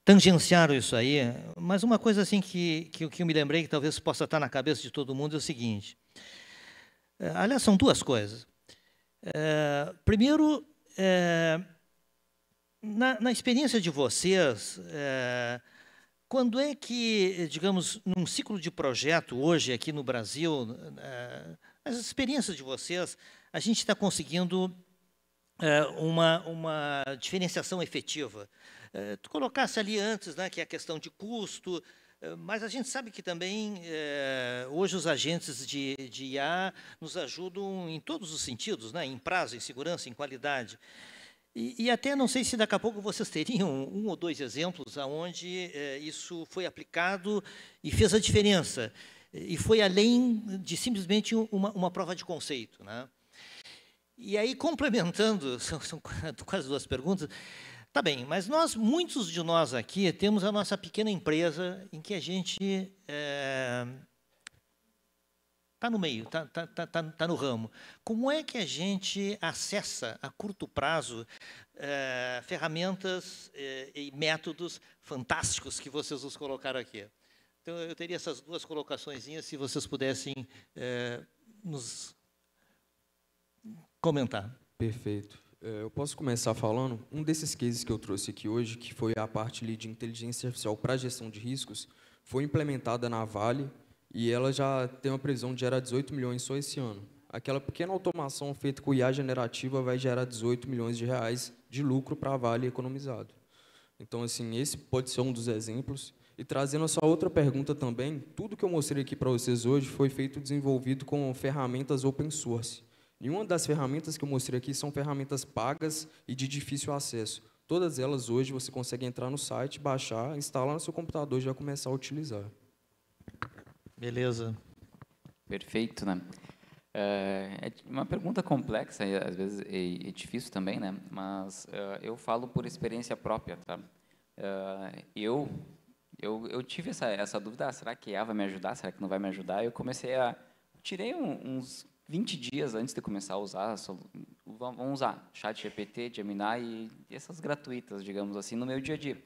tangenciaram isso aí, mas uma coisa assim que eu me lembrei, que talvez possa estar na cabeça de todo mundo, é o seguinte. Aliás, são duas coisas. Primeiro, na experiência de vocês, quando é que, digamos, num ciclo de projeto, hoje, aqui no Brasil, as experiências de vocês, a gente está conseguindo uma diferenciação efetiva? Tu colocasse ali antes, né, que é a questão de custo, mas a gente sabe que também, hoje, os agentes de IA nos ajudam em todos os sentidos, né, em prazo, em segurança, em qualidade. E até não sei se daqui a pouco vocês teriam um ou dois exemplos onde isso foi aplicado e fez a diferença. E foi além de simplesmente uma prova de conceito, né? E aí, complementando, são quase duas perguntas. Tá bem, mas muitos de nós aqui, temos a nossa pequena empresa em que a gente está no meio, está no ramo. Como é que a gente acessa, a curto prazo, ferramentas e métodos fantásticos que vocês nos colocaram aqui? Então, eu teria essas duas colocaçõezinhas, se vocês pudessem nos comentar. Perfeito. Eu posso começar falando, um desses cases que eu trouxe aqui hoje, que foi a parte ali de inteligência artificial para gestão de riscos, foi implementada na Vale, e ela já tem uma previsão de gerar 18 milhões só esse ano. Aquela pequena automação feita com IA generativa vai gerar 18 milhões de reais de lucro para a Vale economizado. Então, assim, esse pode ser um dos exemplos. E trazendo a sua outra pergunta também, tudo que eu mostrei aqui para vocês hoje foi desenvolvido com ferramentas open source. E uma das ferramentas que eu mostrei aqui são ferramentas pagas e de difícil acesso. Todas elas hoje você consegue entrar no site, baixar, instalar no seu computador e já começar a utilizar. Beleza. Perfeito, né? É uma pergunta complexa, e às vezes é difícil também, né? Mas eu falo por experiência própria, tá? Eu tive essa dúvida, será que a IA vai me ajudar? Será que não vai me ajudar? Eu tirei uns 20 dias antes de começar a usar, vamos usar ChatGPT, Gemini e essas gratuitas, digamos assim, no meu dia a dia.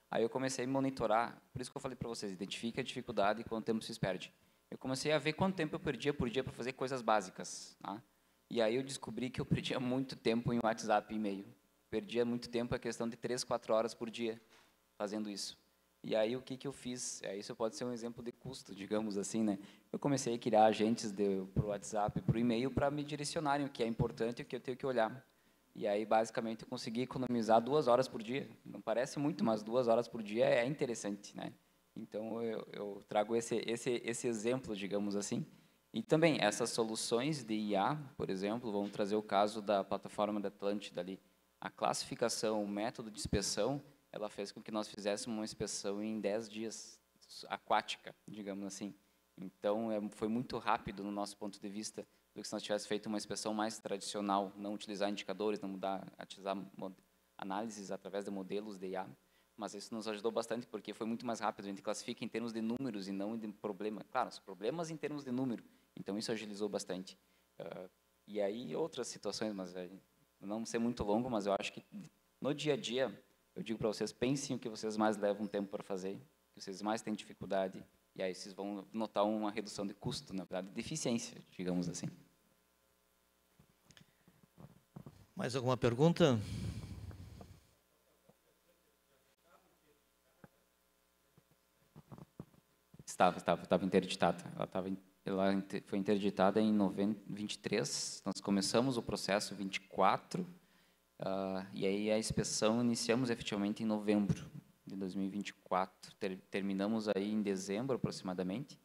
Aí eu comecei a monitorar, por isso que eu falei para vocês, identifique a dificuldade e quanto tempo se perde. Eu comecei a ver quanto tempo eu perdia por dia para fazer coisas básicas, tá? E aí eu descobri que eu perdia muito tempo em WhatsApp e e-mail. Perdia muito tempo, a questão de 3, 4 horas por dia fazendo isso. E aí, o que eu fiz? Isso pode ser um exemplo de custo, digamos assim, né? Eu comecei a criar agentes para o WhatsApp, para o e-mail, para me direcionarem o que é importante e o que eu tenho que olhar. E aí, basicamente, eu consegui economizar 2 horas por dia. Não parece muito, mas 2 horas por dia é interessante, né? Então, eu trago esse exemplo, digamos assim. E também, essas soluções de IA, por exemplo, vamos trazer o caso da plataforma da Atlântida ali. A classificação, o método de inspeção, ela fez com que nós fizéssemos uma inspeção em 10 dias, aquática, digamos assim. Então, foi muito rápido no nosso ponto de vista do que se nós tivéssemos feito uma inspeção mais tradicional, não utilizar indicadores, não utilizar análises através de modelos de IA. Mas isso nos ajudou bastante, porque foi muito mais rápido. A gente classifica em termos de números e não de problema. Claro, os problemas em termos de número. Então, isso agilizou bastante. E aí, outras situações, mas não ser muito longo, mas eu acho que no dia a dia, eu digo para vocês, pensem o que vocês mais levam tempo para fazer, que vocês mais têm dificuldade, e aí vocês vão notar uma redução de custo, na verdade, de eficiência, digamos assim. Mais alguma pergunta? Estava interditada. Ela foi interditada em 23, nós começamos o processo 24, e aí a inspeção iniciamos efetivamente em novembro de 2024, terminamos aí em dezembro aproximadamente,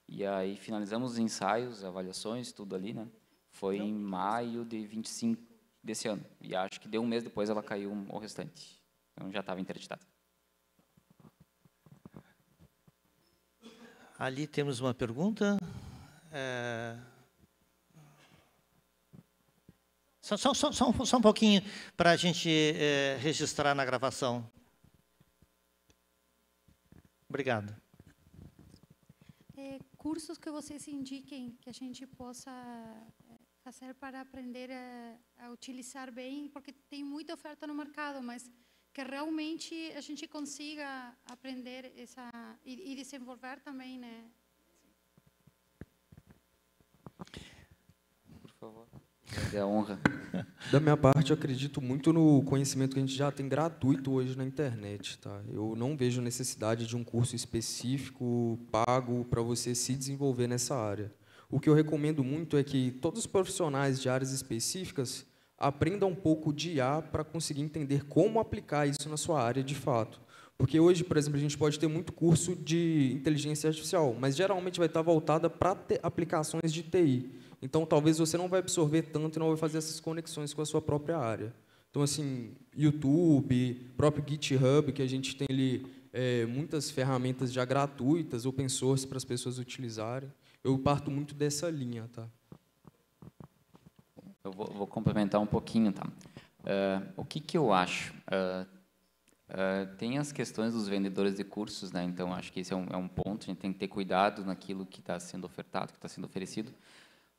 e aí finalizamos os ensaios, avaliações, tudo ali, né? Foi em maio de 25 desse ano, e acho que deu um mês depois ela caiu o restante, então já estava interditada. Ali temos uma pergunta. Só um pouquinho para a gente registrar na gravação. Obrigado. Cursos que vocês indiquem que a gente possa fazer para aprender a utilizar bem, porque tem muita oferta no mercado, mas que realmente a gente consiga aprender e desenvolver também, né? Por favor. É a honra. Da minha parte, eu acredito muito no conhecimento que a gente já tem gratuito hoje na internet, tá? Eu não vejo necessidade de um curso específico, pago, para você se desenvolver nessa área. O que eu recomendo muito é que todos os profissionais de áreas específicas aprendam um pouco de IA para conseguir entender como aplicar isso na sua área de fato. Porque hoje, por exemplo, a gente pode ter muito curso de inteligência artificial, mas geralmente vai estar voltada para aplicações de TI. Então, talvez você não vai absorver tanto e não vai fazer essas conexões com a sua própria área. Então, assim, YouTube, próprio GitHub, que a gente tem ali muitas ferramentas já gratuitas, open source, para as pessoas utilizarem. Eu parto muito dessa linha, tá? Eu vou complementar um pouquinho, tá? O que eu acho? Tem as questões dos vendedores de cursos, né? Então, acho que esse é um ponto. A gente tem que ter cuidado naquilo que está sendo ofertado, que está sendo oferecido.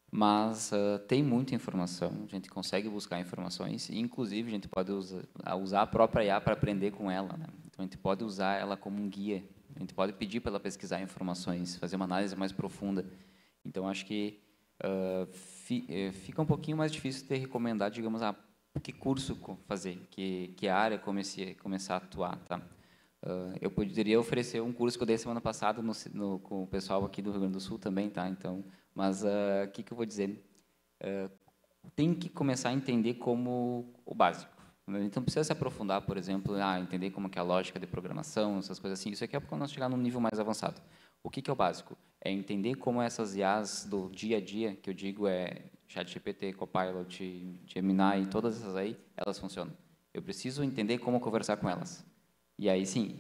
Mas tem muita informação, a gente consegue buscar informações, e, inclusive, a gente pode usar a própria IA para aprender com ela, né? Então, a gente pode usar ela como um guia, a gente pode pedir para ela pesquisar informações, fazer uma análise mais profunda. Então, acho que fica um pouquinho mais difícil de recomendar, digamos, que curso fazer, que área começar a atuar, tá? Eu poderia oferecer um curso que eu dei semana passada com o pessoal aqui do Rio Grande do Sul também, tá? Então, mas o que eu vou dizer? Tem que começar a entender como o básico. A gente não precisa se aprofundar, por exemplo, entender como que é a lógica de programação, essas coisas assim. Isso aqui é quando nós chegar num nível mais avançado. O que é o básico? É entender como essas IAs do dia a dia, que eu digo ChatGPT, Copilot, Gemini, todas essas aí, elas funcionam. Eu preciso entender como conversar com elas. E aí, sim,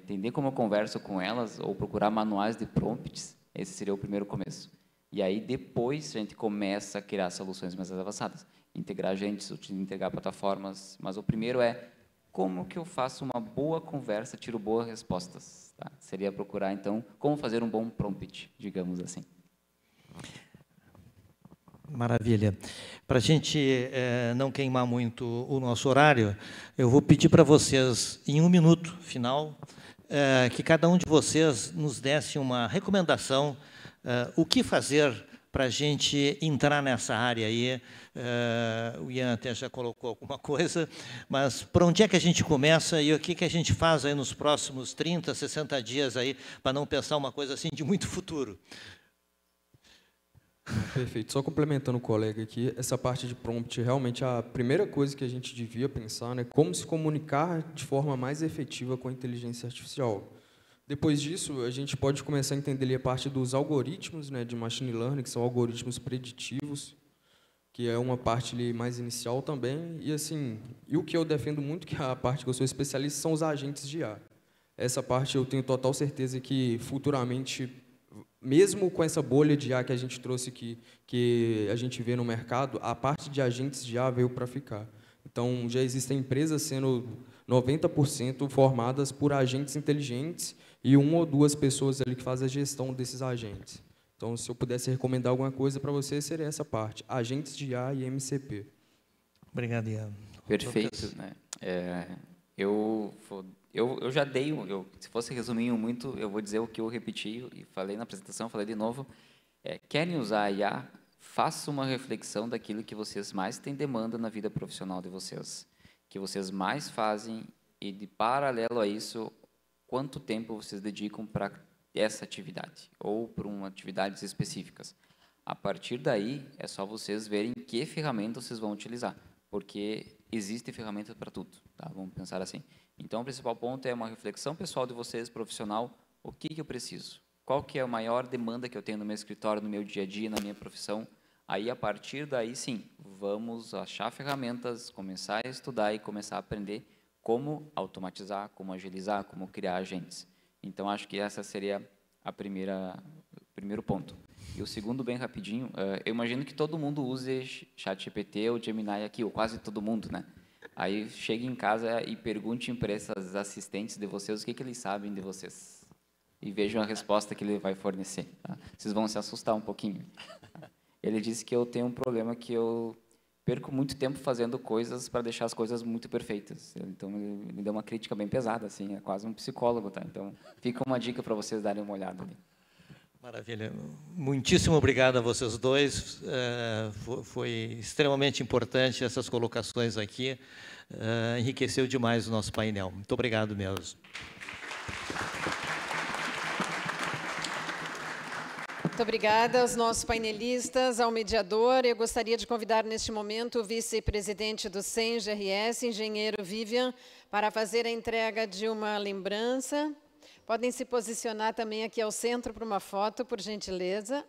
entender como eu converso com elas ou procurar manuais de prompts, esse seria o primeiro começo. E aí, depois, a gente começa a criar soluções mais avançadas. Integrar agentes, integrar plataformas. Mas o primeiro é como que eu faço uma boa conversa, tiro boas respostas. Tá? Seria procurar, então, como fazer um bom prompt, digamos assim. Maravilha. Para a gente não queimar muito o nosso horário, eu vou pedir para vocês, em 1 minuto final, que cada um de vocês nos desse uma recomendação, o que fazer para a gente entrar nessa área aí. O Ian até já colocou alguma coisa, mas por onde é que a gente começa e o que a gente faz aí nos próximos 30, 60 dias aí, para não pensar uma coisa assim de muito futuro? Perfeito. Só complementando o colega aqui, essa parte de prompt, realmente a primeira coisa que a gente devia pensar, né, como se comunicar de forma mais efetiva com a inteligência artificial. Depois disso, a gente pode começar a entender ali a parte dos algoritmos, né, de machine learning, que são algoritmos preditivos, que é uma parte ali mais inicial também. E assim, e o que eu defendo muito, que é a parte que eu sou especialista, são os agentes de IA. Essa parte eu tenho total certeza que futuramente, mesmo com essa bolha de IA que a gente trouxe aqui, que a gente vê no mercado, a parte de agentes de IA veio para ficar. Então, já existem empresas sendo 90% formadas por agentes inteligentes e 1 ou 2 pessoas ali que fazem a gestão desses agentes. Então, se eu pudesse recomendar alguma coisa para você, seria essa parte, agentes de IA e MCP. Obrigado, Ian. Perfeito. Né? Eu já dei, se fosse resumir muito, eu vou dizer o que eu repeti e falei na apresentação, falei de novo. Querem usar a IA? Faça uma reflexão daquilo que vocês mais têm demanda na vida profissional de vocês, que vocês mais fazem e, de paralelo a isso, quanto tempo vocês dedicam para essa atividade ou para atividades específicas. A partir daí, é só vocês verem que ferramenta vocês vão utilizar, porque existe ferramenta para tudo, tá? Vamos pensar assim. Então, o principal ponto é uma reflexão pessoal de vocês, profissional, o que eu preciso? Qual que é a maior demanda que eu tenho no meu escritório, no meu dia a dia, na minha profissão? Aí, a partir daí, sim, vamos achar ferramentas, começar a estudar e começar a aprender como automatizar, como agilizar, como criar agentes. Então, acho que essa seria o primeiro ponto. E o segundo, bem rapidinho, eu imagino que todo mundo use ChatGPT ou Gemini aqui, ou quase todo mundo, né? Aí, chegue em casa e pergunte para esses assistentes de vocês o que eles sabem de vocês. E vejam a resposta que ele vai fornecer. Tá? Vocês vão se assustar um pouquinho. Ele disse que eu tenho um problema que eu perco muito tempo fazendo coisas para deixar as coisas muito perfeitas. Então, ele me deu uma crítica bem pesada, assim, é quase um psicólogo, tá? Então, fica uma dica para vocês darem uma olhada ali. Maravilha. Muitíssimo obrigado a vocês dois. Foi extremamente importante essas colocações aqui. Enriqueceu demais o nosso painel. Muito obrigado mesmo. Muito obrigada aos nossos painelistas, ao mediador. Eu gostaria de convidar neste momento o vice-presidente do SENGE-RS, engenheiro Vivian, para fazer a entrega de uma lembrança. Podem se posicionar também aqui ao centro para uma foto, por gentileza.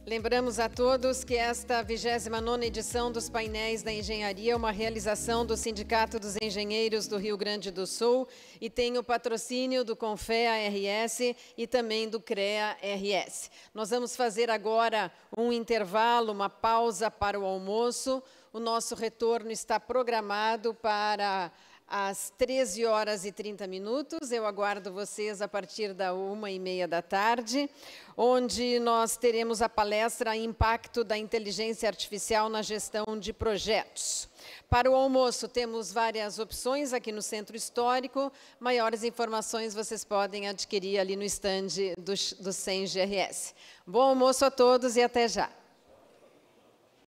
Lembramos a todos que esta 29ª edição dos Painéis da Engenharia é uma realização do Sindicato dos Engenheiros do Rio Grande do Sul e tem o patrocínio do CONFEA-RS e também do CREA-RS. Nós vamos fazer agora um intervalo, uma pausa para o almoço. O nosso retorno está programado para às 13h30. Eu aguardo vocês a partir da 1h30 da tarde, onde nós teremos a palestra Impacto da Inteligência Artificial na Gestão de Projetos. Para o almoço, temos várias opções aqui no Centro Histórico. Maiores informações vocês podem adquirir ali no estande do SENGE-RS. Bom almoço a todos e até já.